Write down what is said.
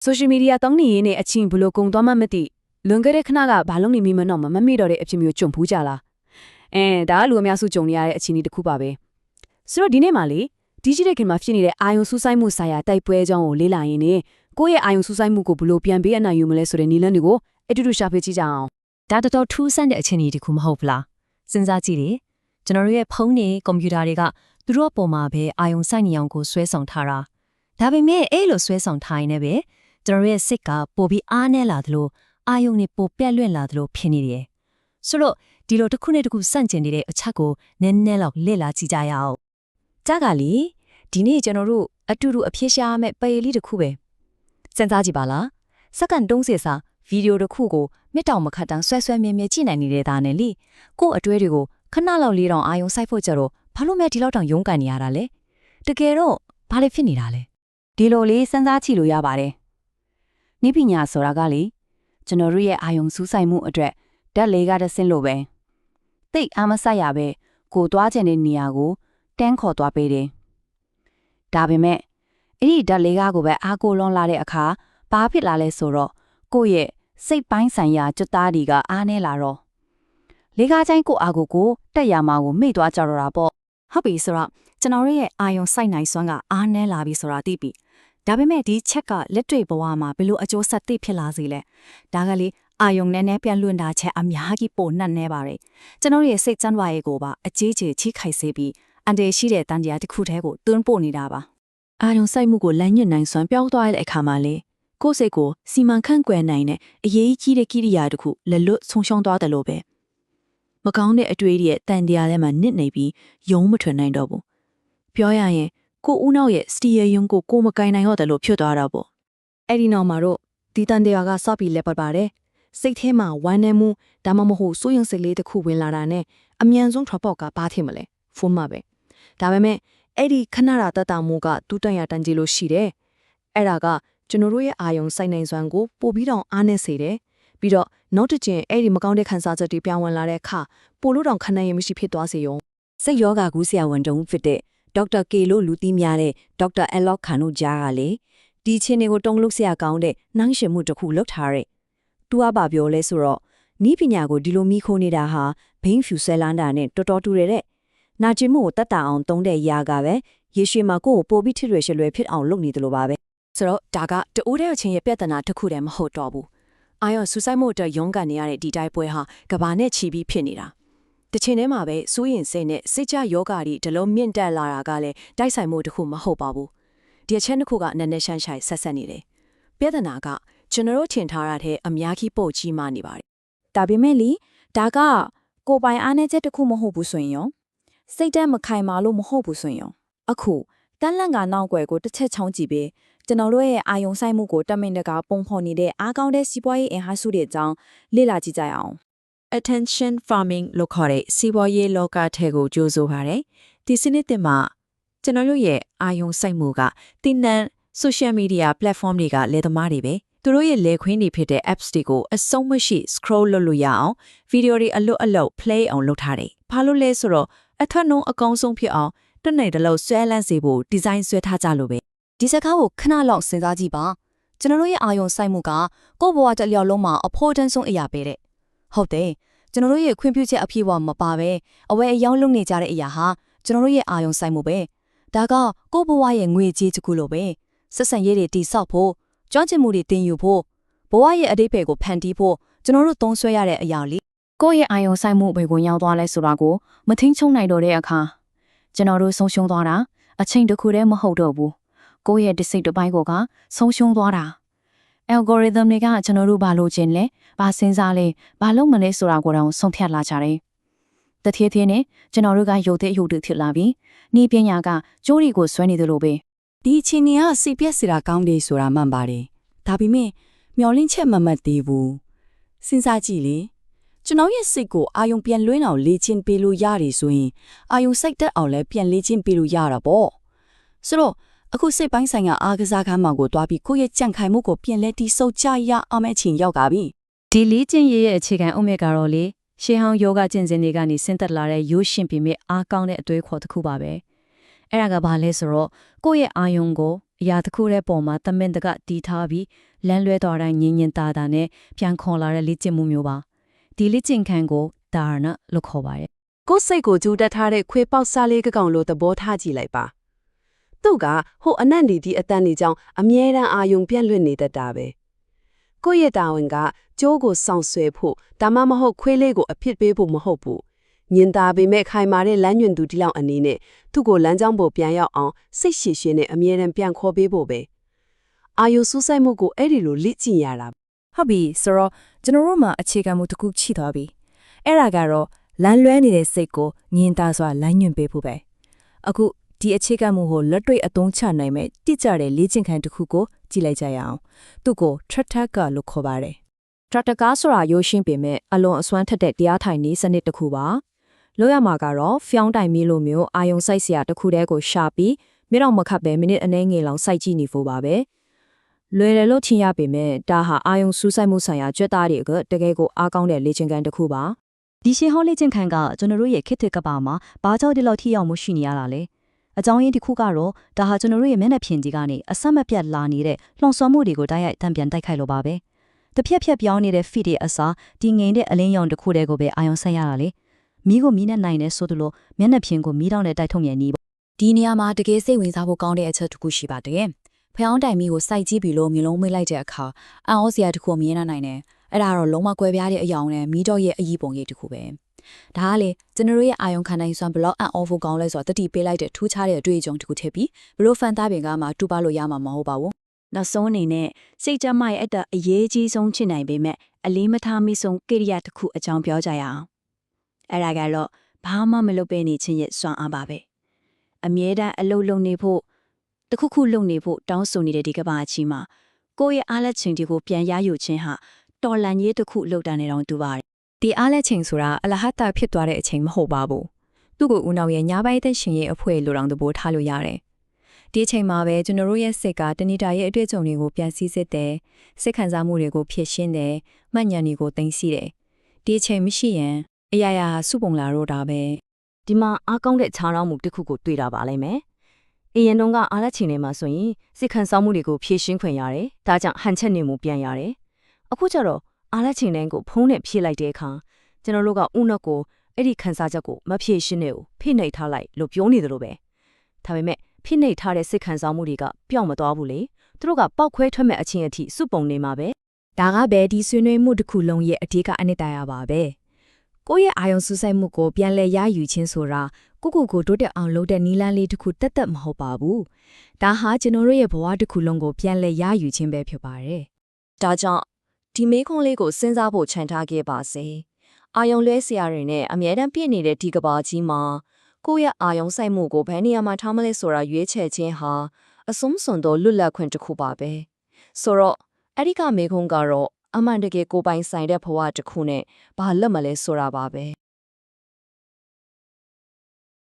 social media တောင်းနေရင်အချင်းဘလို့ကုံသွားမှမသိလွန်ခဲ့တဲ့ခဏကဘာလုံးနေမိမတော့မမိတော့တဲ့အဖြစ်မျိုးကြုံဖူးကြလားဒါကလူအများစုကြုံနေရတဲ့အချင်းဒီတစ်ခုပါပဲဆိုတော့ဒီနေ့မှလေဒီရှိတဲ့ခင်မှာဖြစ်နေတဲ့အာယုံစူးစိုက်မှုဆိုင်ရာတိုက်ပွဲအကြောင်းကိုလေ့လာရင်းနဲ့ကိုယ့်ရဲ့အာယုံစူးစိုက်မှုကိုဘလို့ပြန်ပေးအနိုင်ယူမလဲဆိုတဲ့နည်းလမ်းတွေကိုအတူတူရှာဖွေကြည့်ကြအောင်ဒါတော်ထူးဆန်းတဲ့အချင်းဒီတစ်ခုမဟုတ်ဘူးလားစဉ်းစားကြည့်လေကျွန်တော်တို့ရဲ့ဖုန်းတွေကွန်ပျူတာတွေကသူတို့အပေါ်မှာပဲအာယုံစိုက်နေအောင်ကိုဆွဲဆောင်ထားတာဒါပေမဲ့အဲ့လိုဆွဲဆောင်ထားရင်လည်းကျွန်တော်တို့ရဲ့စိတ်ကပိုပြီးအားနည်းလာသလိုအာယုံတွေပိုပြက်လွင့်လာသလိုဖြစ်နေတယ်ဆိုတော့ဒီလိုတစ်ခုနဲ့တစ်ခုဆန့်ကျင်နေတဲ့အချက်ကိုနည်းနည်းလောက်လေ့လာကြည့်ကြရအောင်ကြကလေဒီနေ့ကျွန်တော်တို့အတူတူအဖြစ်ရှားမဲ့ပယ်လေးတစ်ခုပဲစဉ်းစားကြည့်ပါလားစက္ကန့်30စာဗီဒီယိုတစ်ခုကိုမြစ်တောင်မခတ်တန်းဆွဲဆွဲမြဲမြဲကြည့်နိုင်နေတဲ့သားနဲ့လေကို့အတွဲတွေကိုခဏလောက်လေးတောင်အာယုံစိုက်ဖို့ကြတော့ဘာလို့မဲ့ဒီလောက်တောင်ရုန်းကန်နေရတာလဲတကယ်တော့ဘာလို့ဖြစ်နေတာလဲဒီလိုလေးစဉ်းစားကြည့်လို့ရပါတယ်နိပညာဆိုတာကလေကျွန်တော်တို့ရဲ့အာယုံစူးစိုက်မှုအတွက်ဓာတ်လေးကတဆင့်လို့ပဲသိအားမဆိုင်ရပဲကိုသွားချင်တဲ့နေရာကိုတန်းခေါ်သွားပေးတယ်ဒါပေမဲ့အဲ့ဒီဓာတ်လေးကကိုပဲအားကိုလွန်လာတဲ့အခါဘာဖြစ်လာလဲဆိုတော့ကိုယ့်ရဲ့စိတ်ပိုင်းဆိုင်ရာကြွသားတွေကအားနေလာတော့လေးကားချိုင်းကိုအားကိုတက်ရမှာကိုမေ့သွားကြတော့တာပေါ့ဟုတ်ပြီဆိုတော့ကျွန်တော်ရဲ့အာယုံစိုက်နိုင်စွမ်းကအားနေလာပြီဆိုတာသိပြီဒါပေမဲ့ဒီချက်ကလက်တွေ့ဘဝမှာဘယ်လိုအကျိုးဆက်သိဖြစ်လာစေလဲဒါကလေအာယုံနဲ့ပြန်လွင့်တာချက်အများကြီးပိုနှံ့နေပါတယ်ကျွန်တော်ရဲ့စိတ်ကျန်းမာရေးကိုပါအကြီးကြီးချိခိုက်စေပြီးအန်တရရှိတဲ့တန်တရားတစ်ခုတည်းကိုတွန်းပို့နေတာပါအာယုံစိုက်မှုကိုလမ်းညွှန်နိုင်စွမ်းပြောင်းသွားတဲ့အခါမှာလေကိုယ်စိတ်ကိုစီမံခန့်ခွဲနိုင်တဲ့အရေးကြီးတဲ့ကိရိယာတစ်ခုလက်လွတ်ဆုံးရှုံးသွားတယ်လို့ပဲမကောင်းတဲ့အတွေ့အကြုံရဲ့တန်တရားထဲမှာနစ်နေပြီးယုံမထွင်နိုင်တော့ဘူးပြောရရင်ကိုဦးနောက်ရဲ့စတီယာယုံကိုမကင်နိုင်တော့တယ်လို့ဖြစ်သွားတာပေါ့အဲ့ဒီနောက်မှာတော့ဒီတန်တရားကစပြီးလက်ပတ်ပါတယ်စိတ်ထဲမှာဝမ်းနည်းမှုဒါမှမဟုတ်စိုးရိမ်စိတ်လေးတစ်ခုဝင်လာတာနဲ့အမြန်ဆုံးထွက်ပေါက်ကဘာဖြစ်မလဲဖုန်းမှာပဲဒါပေမဲ့အဲ့ဒီခဏတာတတ်တာမှုကတူးတန်ရတန်ကြီးလို့ရှိတယ်အဲ့ဒါကကျွန်တော်တို့ရဲ့အာယုံစိုက်နိုင်စွမ်းကိုပိုပြီးတော့အားနည်းစေတယ်ပြီးတော့နောက်တစ်ကျင်အဲ့ဒီမကောင်းတဲ့ခံစားချက်တွေပြောင်းဝင်လာတဲ့အခါပိုလို့တောင်ခံနိုင်ရမရှိဖြစ်သွားစေရုံစိတ်ယောဂကူးဆရာဝန်တုံးဖြစ်တဲ့ဒေါက်တာကေလို့လူသိများတဲ့ဒေါက်တာအလော့ခန်တို့ကြားကလေဒီချင်းတွေကိုတုံးလုပ်ဆရာကောင်းတဲ့နှမ်းရှင်မှုတစ်ခုလုပ်ထားတဲ့သူကပါပြောလဲဆိုတော့နီးပညာကိုဒီလိုမိခိုးနေတာဟာဘိန်းဖြူဆဲလန်းတာနဲ့တော်တော်တူတယ်တဲ့နာကျင်မှုကိုတတ်တာအောင်တုံးတဲ့ຢာကပဲရေရှည်မှာကိုယ့်ကိုပိုပြီးထစ်ရွယ်ရွှဲဖြစ်အောင်လုပ်နေတယ်လို့ပါပဲဆိုတော့ဒါကတူတဲ့ချင်းရဲ့ပြဿနာတစ်ခုတည်းမဟုတ်တော့ဘူးအာယောဆူဆိုက်မှုအတွက်ရုန်းကန်နေရတဲ့ဒီတိုက်ပွဲဟာကဘာနဲ့ချီပြီးဖြစ်နေတာတချင်ထဲမှာပဲစိုးရင်စိတ်နဲ့စိတ်ကြယောဂါတွေဒီလိုမြင့်တက်လာတာကလည်းတိုက်ဆိုင်မှုတစ်ခုမဟုတ်ပါဘူးဒီအချက်တစ်ခုကနက်နက်ရှိုင်းရှိုင်းဆက်ဆက်နေတယ်ပြဿနာကကျွန်တော်တို့ထင်ထားတာတဲ့အများကြီးပို့ကြီးမှနေပါတယ်ဒါပေမဲ့လေဒါကကိုပိုင်အားနည်းချက်တစ်ခုမဟုတ်ဘူးဆိုရင်ရောစိတ်ဓာတ်မခိုင်မာလို့မဟုတ်ဘူးဆိုရင်ရောအခုတန်းလန့်ကနောက်ွယ်ကိုတစ်ချက်ချောင်းကြည့်ပေးကျွန်တော်တို့ရဲ့အာယုံဆိုင်မှုကိုတမင်တကာပုံဖော်နေတဲ့အားကောင်းတဲ့စီးပွားရေးအင်အားစုတွေအကြောင်းလေ့လာကြည့်ကြရအောင် attention farming လို့ခေါ်တဲ့စီးပွားရေးလောကထဲကိုကြိုးဆိုပါတယ်ဒီစနစ်တင်မှာကျွန်တော်တို့ရဲ့အာယုံဆိုင်မှုကတင်းနှံ social media platform တွေကလေသမားတွေပဲသူတို့ရဲ့လေခွင်းတွေဖြစ်တဲ့ apps တွေကိုအဆုံးမရှိ scroll လုပ်လို့ရအောင်ဗီဒီယိုတွေအလွတ်အလွတ် play အောင်လုပ်ထားတယ်ဘာလို့လဲဆိုတော့အထက်နှုံးအကောင်းဆုံးဖြစ်အောင်တနေ့တလုံးဆွဲလန်းစေဖို့ဒီဇိုင်းဆွဲထားကြလို့ပဲဒီစကားကိုခဏလောက်စဉ်းစားကြည့်ပါကျွန်တော်တို့ရဲ့အာယုံစိုက်မှုကကိုယ့်ဘဝတစ်လျောက်လုံးမှာအဖို့တန်းဆုံးအရာပဲတဲ့ဟုတ်တယ်ကျွန်တော်တို့ရဲ့ခွင့်ပြုချက်အပြည့်အဝမပါပဲအဝဲအယောင်းလုပ်နေကြတဲ့အရာဟာကျွန်တော်တို့ရဲ့အာယုံစိုက်မှုပဲဒါကကိုယ့်ဘဝရဲ့ငွေကြေးတစ်ခုလိုပဲဆက်ဆံရေးတွေတိဆောက်ဖို့ကျွမ်းကျင်မှုတွေတင်ယူဖို့ဘဝရဲ့အတိတ်ဘက်ကိုဖန်တီးဖို့ကျွန်တော်တို့သုံးဆွဲရတဲ့အရာလေးကိုယ့်ရဲ့အာယုံစိုက်မှုဘယ်ကိုရောက်သွားလဲဆိုတာကိုမထိန်ချုံနိုင်တော့တဲ့အခါကျွန်တော်တို့ဆုံးရှုံးသွားတာအချိန်တစ်ခုတည်းမဟုတ်တော့ဘူးကိုယ့်ရဲ့ဒီစိတ်တစ်ပိုင်းကဆုံးရှုံးသွားတာ algorithm တွေကကျွန်တော်တို့ဘာလို့ခြင်းလဲဘာစဉ်းစားလဲဘာလုပ်မလဲဆိုတာကိုတော့ဆုံးဖြတ်လာကြတယ်တထည်ထည်နဲ့ကျွန်တော်တို့ကရုပ်တဲ့ရုပ်တွေဖြစ်လာပြီးဤပညာကကြိုးတွေကိုဆွဲနေတယ်လို့ပဲဒီအချိန်ကစိတ်ပြက်စရာကောင်းတယ်ဆိုတာမှန်ပါတယ်ဒါပေမဲ့မျောလင့်ချက်မမှတ်သေးဘူးစဉ်းစားကြည့်လေကျွန်တော်ရဲ့စိတ်ကိုအာယုံပြန်လွှင်းအောင်လေ့ကျင့်ပေးလို့ရတယ်ဆိုရင်အာယုံစိတ်တက်အောင်လည်းပြန်လေ့ကျင့်ပေးလို့ရတာပေါ့ဆိုတော့အခုစိတ်ပိုင်းဆိုင်ရာအားကစားခန်းမှာကိုတွားပြီးကိုယ့်ရဲ့ကြံ့ခိုင်မှုကိုပြန်လဲတီးဆုပ်ကြရအောင်အချိန်ရောက်ပါပြီဒီလေ့ကျင့်ရေးရဲ့အခြေခံအုတ်မြစ်ကတော့လေရှေးဟောင်းယောဂကျင့်စဉ်တွေကနေဆင်းသက်လာတဲ့ရိုးရှင်ပြင်းမဲ့အားကောင်းတဲ့အသွေးခေါ်တစ်ခုပါပဲ အဲ့ဒါကဘာလဲဆိုတော့ကိုယ့်ရဲ့အာယုံကိုအရာတစ်ခုရဲ့ပုံမှာတမင်တကတီးထားပြီးလမ်းလွဲတော်တိုင်းငင်းငင်းတာတာနဲ့ပြန်ခေါ်လာတဲ့လေ့ကျင့်မှုမျိုးပါဒီလေ့ကျင့်ခန်းကိုဒါရဏလို့ခေါ်ပါတယ် ကိုယ်စိတ်ကိုကြိုးတက်ထားတဲ့ခွေပေါက်စားလေးကောင်လိုသဘောထားကြည့်လိုက်ပါသူ့ကဟိုအနံ့ဒီဒီအတန်နေကြောင်းအမြဲတမ်းအာယုံပြန့်လွင့်နေတတ်တာပဲကိုယ့်ရဲ့တာဝန်ကကျိုးကိုစောင့်ဆွဲဖို့ဒါမှမဟုတ်ခွေးလေးကိုအဖြစ်ပေးဖို့မဟုတ်ဘူးညင်သာပေမဲ့ခိုင်မာတဲ့လမ်းညွန်သူဒီလောက်အနေနဲ့သူ့ကိုလမ်းကြောင်းပေါ်ပြန်ရောက်အောင်စိတ်ရှည်ရှည်နဲ့အမြဲတမ်းပြန်ခေါ်ပေးဖို့ပဲအာယုစူးစိုက်မှုကိုအဲ့ဒီလိုလေ့ကျင့်ရတာ ဟုတ်ပြီဆိုတော့ကျွန်တော်တို့မှာအခြေခံမှုတစ်ခုရှိသွားပြီအဲ့ဒါကတော့လမ်းလွဲနေတဲ့စိတ်ကိုညင်သာစွာလမ်းညွှန်ပေးဖို့ပဲအခုဒီအခြေခံမှုကိုလက်တွေ့အသုံးချနိုင်မဲ့တိကျတဲ့လေ့ကျင့်ခန်းတစ်ခုကိုကြည့်လိုက်ကြရအောင်သူ့ကို Trataka လို့ခေါ်ပါတယ် Trataka ဆိုတာရိုးရှင်းပေမဲ့အလွန်အစွမ်းထက်တဲ့တရားထိုင်နည်းစနစ်တစ်ခုပါလို့ရမှာကတော့ဖျောင်းတိုင်မီလိုမျိုးအာယုံစိုက်စရာတစ်ခုတည်းကိုရှာပြီးမြေတော့မခတ်ပဲမိနစ်အနည်းငယ်လောက်စိုက်ကြည့်နေဖို့ပါပဲလွယ်တယ်လို့ထင်ရပေမဲ့ဒါဟာအာယုံစူးစိုက်မှုဆိုင်ရာကြွက်သားတွေကတကယ်ကိုအားကောင်းတဲ့လေ့ကျင့်ခန်းတစ်ခုပါဒီရှင်းဟောလေ့ကျင့်ခန်းကကျွန်တော်တို့ရဲ့ခေတ်သစ်ကမ္ဘာမှာဘာကြောင့်ဒီလောက်ထိရောက်မှုရှိနေရတာလဲအကြောင်းရင်းတစ်ခုကတော့ဒါဟာကျွန်တော်တို့ရဲ့မျက်နှာပြင်ကြီးကနေအဆက်မပြတ်လာနေတဲ့လှုံ့ဆော်မှုတွေကိုတိုက်ရိုက်တံပြန်တိုက်ခိုက်လို့ပါပဲတစ်ဖြက်ဖြက်ပြောင်းနေတဲ့ feed ရဲ့အစားဒီငိန်တဲ့အလင်းရောင်တစ်ခုတည်းကိုပဲအာယုံဆက်ရတာလေမီးကိုမီးနဲ့နိုင်နေဆိုသလိုမျက်နှာပြင်ကိုမီးတောင်းနဲ့တိုက်ထုတ်မြန်နေပေါ့ဒီနေရာမှာတကယ်စိတ်ဝင်စားဖို့ကောင်းတဲ့အချက်တစ်ခုရှိပါတယ်ဖျောင်းတိုင်မီကိုစိုက်ကြည့်ပြီးလို့မျိုးလုံးမေးလိုက်တဲ့အခါအံ့ဩစရာတစ်ခုမြင်နိုင်တယ်အဲ့ဒါတော့လုံးဝကွဲပြားတဲ့အယောင်နဲ့မီးတော့ရဲ့အကြီးပုံရိပ်တစ်ခုပဲဒါကလေကျွန်တော်ရဲ့အာယုံခံနိုင်စွမ်းဘလောက်အံ့ဩဖို့ကောင်းလဲဆိုတော့တတိပေးလိုက်တဲ့ထူးခြားတဲ့အတွေ့အကြုံတစ်ခုထည့်ပြီးဘလို့ဖန်သားပင်ကမှတူပါလို့ရမှာမဟုတ်ပါဘူးနောက်ဆုံးအနေနဲ့စိတ်ကြမ်းမရဲ့အရေးကြီးဆုံးချစ်နိုင်ပေမဲ့အလေးမထားမိဆုံးကိရိယာတစ်ခုအကြောင်းပြောကြရအောင်အဲ့ဒါကတော့ဘာမှမလုပ်ပဲနေခြင်းရဲ့စွမ်းအားပါပဲအမြဲတမ်းအလုပ်လုပ်နေဖို့တခုခုလုပ်နေဖို့တောင်းဆိုနေတဲ့ဒီကမ္ဘာကြီးမှာကိုယ့်ရဲ့အားလက်ချိန်တွေကိုပြန်ရယူခြင်းဟာတော်လန်ရေးတစ်ခုလုပ်တာနေတော့တူပါတယ်ဒီအားလက်ချိန်ဆိုတာအလဟတဖြစ်သွားတဲ့အချိန်မဟုတ်ပါဘူးသူ့ကိုဦးနောက်ရဲ့ညာဘက်သက်ရှင်ရဲ့အဖွဲလိုတောင်သဘောထားလို့ရတယ်ဒီအချိန်မှာပဲကျွန်တော်တို့ရဲ့စိတ်ကတဏိတာရဲ့အတွေ့အကြုံတွေကိုပြန်စည်းစစ်တယ်စိတ်ခံစားမှုတွေကိုဖြည့်ရှင်းတယ်မှတ်ဉာဏ်တွေကိုသိသိတယ်ဒီအချိန်မရှိရင်အရာရာစုပုံလာတော့တာပဲဒီမှာအားကောင်းတဲ့ခြားနှောင်းမှုတစ်ခုကိုတွေ့တာပါလိမ့်မယ်အရင်တုန်းကအားလက်ချိန်ထဲမှာဆိုရင်စိတ်ခံစားမှုတွေကိုဖြည့်ရှင်းခွင့်ရတယ်ဒါကြောင့်ဟန်ချက်နေမှုပြန်ရတယ်အခုကျတော့အားလက်ချိန်တိုင်းကိုဖုံးနဲ့ဖြည့်လိုက်တဲ့အခါကျွန်တော်တို့ကဥနောက်ကိုအဲ့ဒီခံစားချက်ကိုမဖြည့်ရှင်းနေဘူးဖိနှိပ်ထားလိုက်လို့ပြောနေသလိုပဲဒါပေမဲ့ဖိနှိပ်ထားတဲ့စိတ်ခံစားမှုတွေကပျောက်မသွားဘူးလေသူတို့ကပောက်ခွဲထွက်မဲ့အချင်းအထိစုပုံနေမှာပဲဒါကပဲဒီဆွေးနွေးမှုတစ်ခုလုံးရဲ့အဓိကအနှစ်သာရပါပဲကိုယ့်ရဲ့အာယုံစူးစိုက်မှုကိုပြန်လဲရယူခြင်းဆိုတာကိုတိုးတက်အောင်လုပ်တဲ့နီလန်းလေးတစ်ခုတက်မဟုတ်ပါဘူးဒါဟာကျွန်တော်တို့ရဲ့ဘဝတစ်ခုလုံးကိုပြန်လဲရယူခြင်းပဲဖြစ်ပါတယ်ဒါကြောင့်ဒီမေးခွန်းလေးကိုစဉ်းစားဖို့ခြံထားခဲ့ပါစေအာယုံလွဲစရာတွေနဲ့အမြဲတမ်းပြည့်နေတဲ့ဒီကဘာကြီးမှာကိုယ့်ရဲ့အာယုံစိုက်မှုကိုဘယ်နေရာမှာထားမလဲဆိုတာရွေးချယ်ခြင်းဟာအစုံစွန်သောလွတ်လပ်ခွင့်တစ်ခုပါပဲဆိုတော့အဲ့ဒီကမေးခွန်းကတော့အမှန်တကယ်ကိုပိုင်ဆိုင်တဲ့ဘဝတစ်ခုနဲ့ဘာလက်မလဲဆိုတာပါပဲ